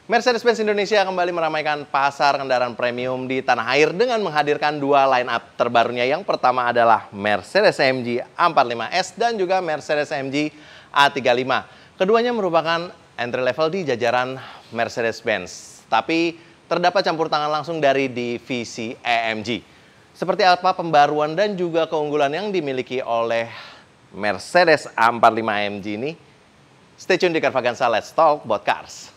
Mercedes-Benz Indonesia kembali meramaikan pasar kendaraan premium di tanah air dengan menghadirkan dua line up terbarunya. Yang pertama adalah Mercedes-AMG A45S dan juga Mercedes-AMG A35. Keduanya merupakan entry level di jajaran Mercedes-Benz. Tapi terdapat campur tangan langsung dari divisi AMG. Seperti apa pembaruan dan juga keunggulan yang dimiliki oleh Mercedes A45 AMG ini? Stay tune di Carvaganza, let's talk about cars.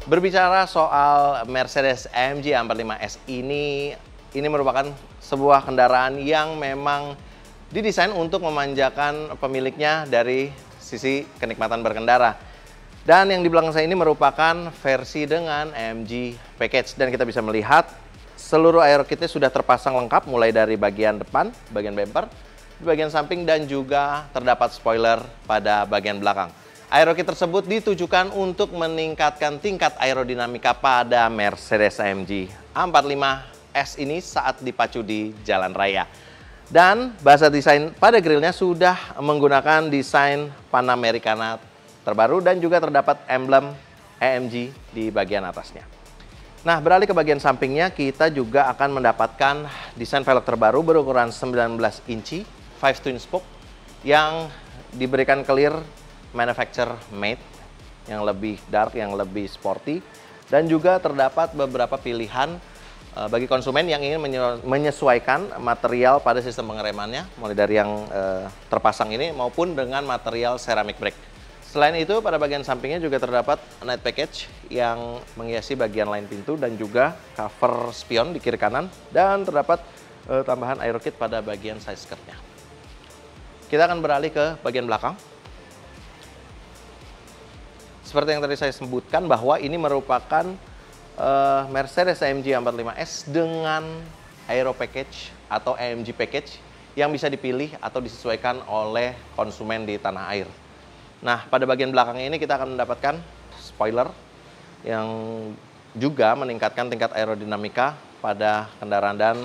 Berbicara soal Mercedes AMG A45S ini merupakan sebuah kendaraan yang memang didesain untuk memanjakan pemiliknya dari sisi kenikmatan berkendara. Dan yang di belakang saya ini merupakan versi dengan AMG Package. Dan kita bisa melihat seluruh aerokitnya sudah terpasang lengkap mulai dari bagian depan, bagian bumper, di bagian samping dan juga terdapat spoiler pada bagian belakang. Aerokit tersebut ditujukan untuk meningkatkan tingkat aerodinamika pada Mercedes AMG A45S ini saat dipacu di jalan raya. Dan bahasa desain pada grillnya sudah menggunakan desain Panamericana terbaru dan juga terdapat emblem AMG di bagian atasnya. Nah, beralih ke bagian sampingnya, kita juga akan mendapatkan desain velg terbaru berukuran 19 inci 5 twin spoke yang diberikan clear manufacturer made yang lebih dark, yang lebih sporty, dan juga terdapat beberapa pilihan bagi konsumen yang ingin menyesuaikan material pada sistem pengeremannya, mulai dari yang terpasang ini maupun dengan material ceramic brake. Selain itu, pada bagian sampingnya juga terdapat night package yang menghiasi bagian lain pintu dan juga cover spion di kiri kanan, dan terdapat tambahan aerokit pada bagian side skirtnya. Kita akan beralih ke bagian belakang. Seperti yang tadi saya sebutkan bahwa ini merupakan Mercedes AMG A45S dengan Aero Package atau AMG Package yang bisa dipilih atau disesuaikan oleh konsumen di tanah air. Nah, pada bagian belakang ini kita akan mendapatkan spoiler yang juga meningkatkan tingkat aerodinamika pada kendaraan dan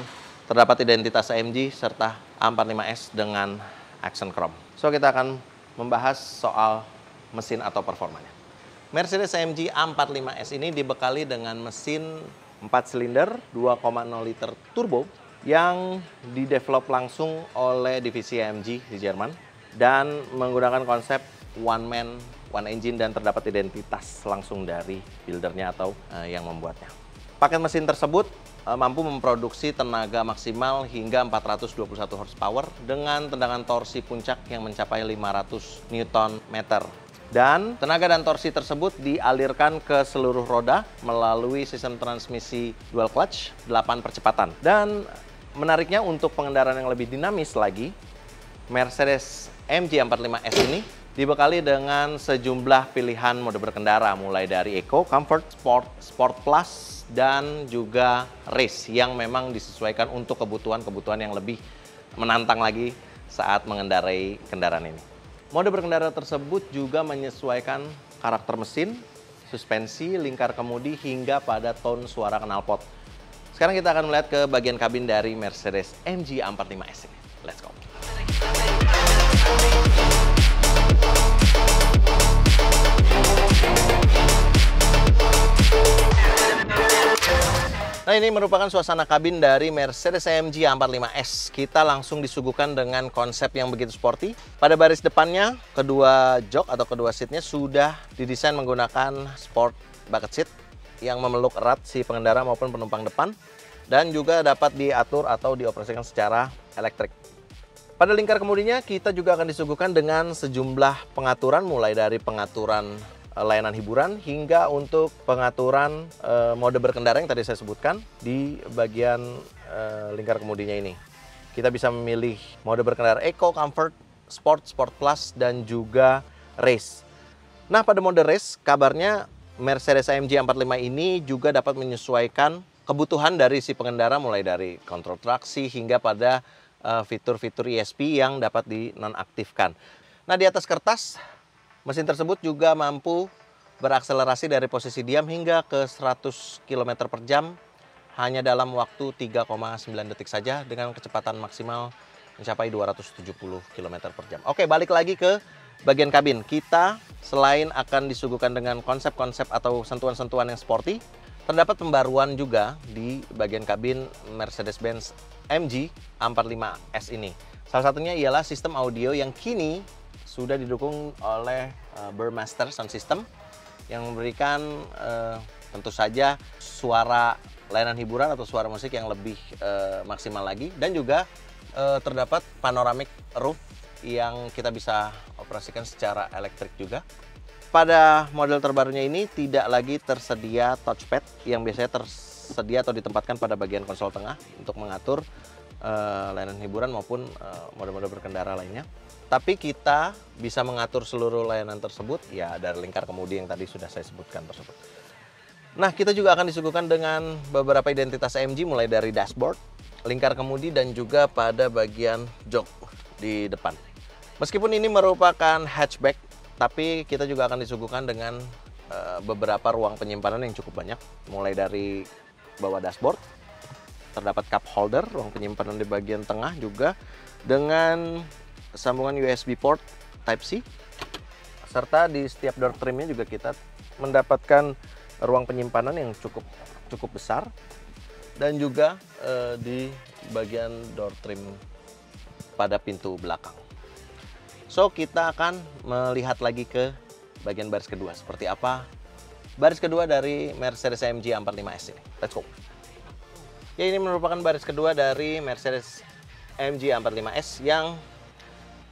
terdapat identitas AMG serta A45S dengan accent chrome. So, kita akan membahas soal mesin atau performanya. Mercedes AMG A45S ini dibekali dengan mesin 4 silinder 2,0 liter turbo yang didevelop langsung oleh divisi AMG di Jerman dan menggunakan konsep one man, one engine dan terdapat identitas langsung dari buildernya atau yang membuatnya. Paket mesin tersebut mampu memproduksi tenaga maksimal hingga 421 horsepower dengan tendangan torsi puncak yang mencapai 500 Nm. Dan tenaga dan torsi tersebut dialirkan ke seluruh roda melalui sistem transmisi dual clutch 8 percepatan. Dan menariknya untuk pengendaraan yang lebih dinamis lagi, Mercedes AMG A45S ini dibekali dengan sejumlah pilihan mode berkendara mulai dari Eco, Comfort, Sport, Sport Plus, dan juga Race yang memang disesuaikan untuk kebutuhan-kebutuhan yang lebih menantang lagi saat mengendarai kendaraan ini. Mode berkendara tersebut juga menyesuaikan karakter mesin, suspensi, lingkar kemudi, hingga pada tone suara knalpot. Sekarang kita akan melihat ke bagian kabin dari Mercedes AMG A45S ini. Let's go! Nah, ini merupakan suasana kabin dari Mercedes AMG A45S. Kita langsung disuguhkan dengan konsep yang begitu sporty. Pada baris depannya, kedua jok atau kedua seatnya sudah didesain menggunakan sport bucket seat yang memeluk erat si pengendara maupun penumpang depan dan juga dapat diatur atau dioperasikan secara elektrik. Pada lingkar kemudinya, kita juga akan disuguhkan dengan sejumlah pengaturan mulai dari pengaturan layanan hiburan hingga untuk pengaturan mode berkendara yang tadi saya sebutkan di bagian lingkar kemudinya ini. Kita bisa memilih mode berkendara Eco, Comfort, Sport, Sport Plus, dan juga Race. Nah, pada mode Race kabarnya Mercedes-AMG 45 ini juga dapat menyesuaikan kebutuhan dari si pengendara, mulai dari kontrol traksi hingga pada fitur-fitur ESP yang dapat dinonaktifkan. Nah, di atas kertas, mesin tersebut juga mampu berakselerasi dari posisi diam hingga ke 100 km per jam hanya dalam waktu 3,9 detik saja dengan kecepatan maksimal mencapai 270 km per jam. Oke, balik lagi ke bagian kabin. Kita selain akan disuguhkan dengan konsep-konsep atau sentuhan-sentuhan yang sporty, terdapat pembaruan juga di bagian kabin Mercedes-Benz AMG A45S ini. Salah satunya ialah sistem audio yang kini sudah didukung oleh Burmester Sound System yang memberikan tentu saja suara layanan hiburan atau suara musik yang lebih maksimal lagi, dan juga terdapat panoramic roof yang kita bisa operasikan secara elektrik juga. Pada model terbarunya ini tidak lagi tersedia touchpad yang biasanya tersedia atau ditempatkan pada bagian konsol tengah untuk mengatur layanan hiburan maupun mode-mode berkendara lainnya. Tapi kita bisa mengatur seluruh layanan tersebut ya dari lingkar kemudi yang tadi sudah saya sebutkan tersebut. Nah, kita juga akan disuguhkan dengan beberapa identitas AMG mulai dari dashboard, lingkar kemudi, dan juga pada bagian jok di depan. Meskipun ini merupakan hatchback, tapi kita juga akan disuguhkan dengan beberapa ruang penyimpanan yang cukup banyak. Mulai dari bawah dashboard, terdapat cup holder, ruang penyimpanan di bagian tengah juga dengan sambungan USB port Type-C. Serta di setiap door trimnya juga kita mendapatkan ruang penyimpanan yang cukup besar, dan juga di bagian door trim pada pintu belakang. So, kita akan melihat lagi ke bagian baris kedua. Seperti apa baris kedua dari Mercedes-AMG A45S ini. Let's go. Ya, ini merupakan baris kedua dari Mercedes-AMG A45S yang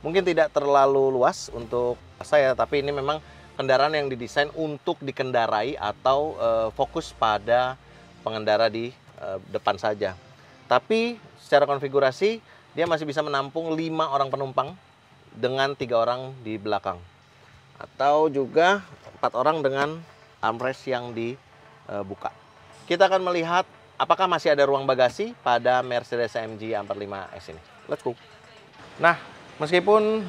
mungkin tidak terlalu luas untuk saya, tapi ini memang kendaraan yang didesain untuk dikendarai atau fokus pada pengendara di depan saja. Tapi secara konfigurasi dia masih bisa menampung 5 orang penumpang dengan 3 orang di belakang. Atau juga 4 orang dengan armrest yang dibuka. Kita akan melihat apakah masih ada ruang bagasi pada Mercedes-AMG A45S ini. Let's go. Nah, meskipun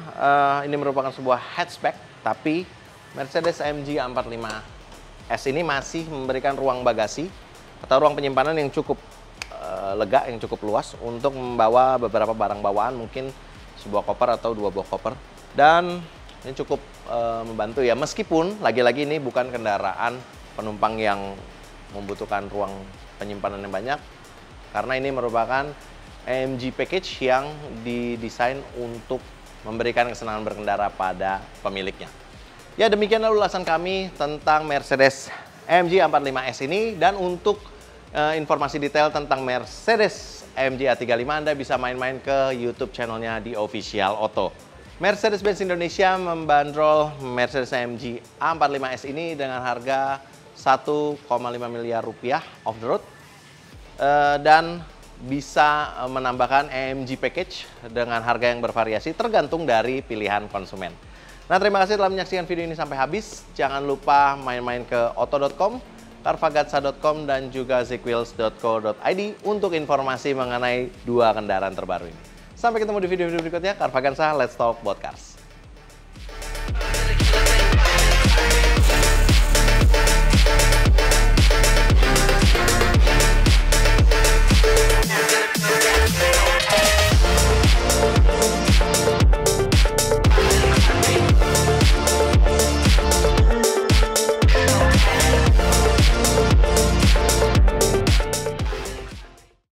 ini merupakan sebuah hatchback, tapi Mercedes-AMG A45S ini masih memberikan ruang bagasi atau ruang penyimpanan yang cukup lega, yang cukup luas untuk membawa beberapa barang bawaan, mungkin sebuah koper atau 2 buah koper. Dan ini cukup membantu ya, meskipun lagi-lagi ini bukan kendaraan penumpang yang membutuhkan ruang penyimpanan yang banyak, karena ini merupakan AMG package yang didesain untuk memberikan kesenangan berkendara pada pemiliknya. Ya, demikianlah ulasan kami tentang Mercedes AMG A45S ini. Dan untuk informasi detail tentang Mercedes AMG A35, Anda bisa main-main ke YouTube channelnya di Official Auto. Mercedes-Benz Indonesia membandrol Mercedes AMG A45S ini dengan harga 1,5 miliar rupiah off the road, dan bisa menambahkan AMG package dengan harga yang bervariasi tergantung dari pilihan konsumen. Nah, terima kasih telah menyaksikan video ini sampai habis. Jangan lupa main-main ke auto.com, carvagatsa.com, dan juga zekwheels.co.id untuk informasi mengenai 2 kendaraan terbaru ini. Sampai ketemu di video-video berikutnya. Carvagatsa, let's talk about cars.